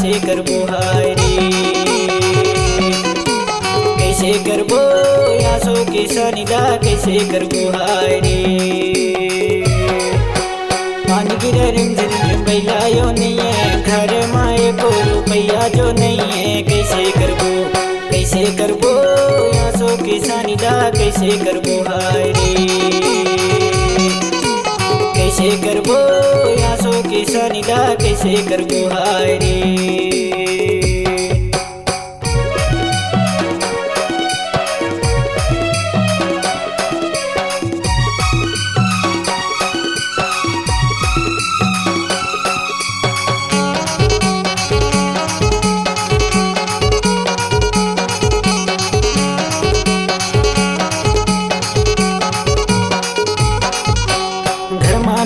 कैसे करबो हाय रे, कैसे करबो आसो के सनिदा कैसे करबो हाय रे। पानी गिरे रिम झिम बैलायो नहीं है, घर माए को रुपया जो नहीं है, कैसे करबो आसो के सनिदा कैसे करबो हाय रे, कैसे करबो आसो के सनिदा कैसे करबो हाय रे।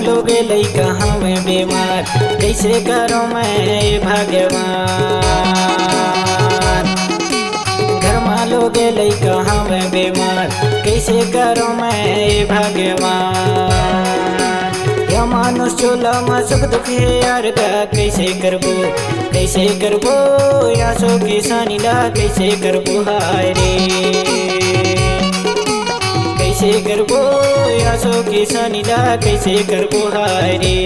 लोगे लइका हमें बीमार, कैसे करो मैं भगवान। घर में लोगे लइका हमें बीमार, कैसे करो मैं भगवान। या मानुष चोला में सुख दुख है यार का, कैसे करबो या सो की सनिदा कैसे करबो हाय रे, कैसे करबो आसो की सनिदा कैसे करबो हाय रे।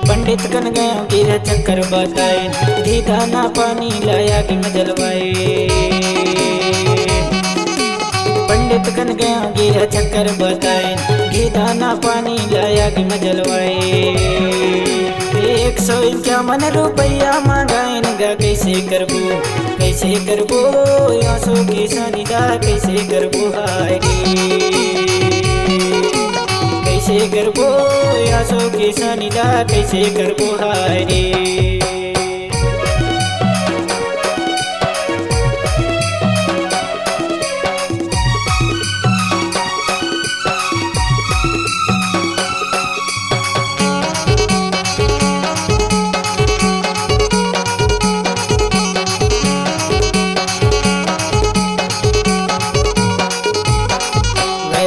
पंडित कन गया गिरा चक्कर बताए, घी दाना पानी लाया कि मैं जलवाए। पंडित कन गया गिरा चक्कर बताए, घी दाना पानी लाया कि मैं जलवाए। 151 रुपया मांगाइन गा, कैसे करबो आसो की सनिदा कैसे करबो हाय रे, कैसे करबो आसो की सनिदा कैसे करबो हाय रे।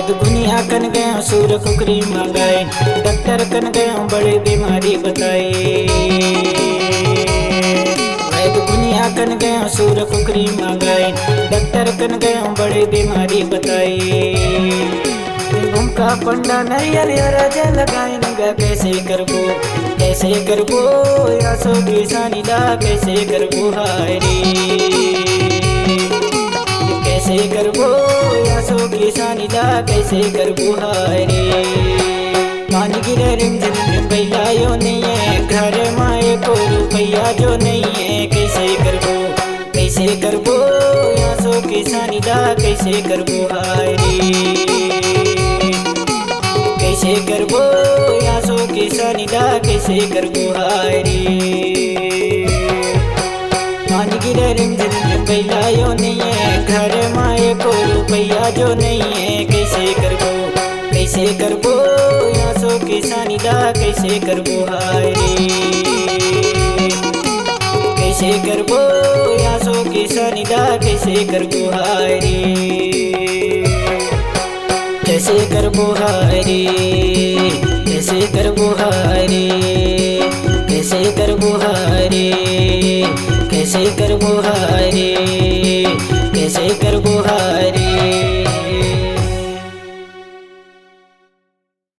दुनिया कन गया सूर कुकरी मंगाए, डॉक्टर कन गया बड़ी बीमारी बताए। दुनिया कन गया सूर कुकरी मंगाए, डॉक्टर कन गया बड़ी बीमारी बताए। घुमका पंडा नरियर राजा लगाए गा, कैसे करबो आसो की सनिदा कैसे करबो हाय रे, कैसे करबो आसो की सनिदा कैसे करबो हाय रे। पानी गिरे रिम झिम बैलायो नहीं है, घर माए को रुपया जो नहीं है, कैसे करबो आसो की सनिदा कैसे करबो हाय रे, कैसे करबो आसो की सनिदा कैसे करबो हाय रे। पानी गिरे रिम झिम बैलायो नहीं है, घर माए को रुपया जो नहीं है, कैसे करबो आसो की सनिदा कैसे करबो हाय रे, कैसे करबो आसो की सनिदा कैसे करबो हाय रे। कैसे करबो हाय रे, कैसे करबो हाय रे, कैसे करबो हाय रे, कैसे करबो हाय रे, कैसे करबो हाय रे।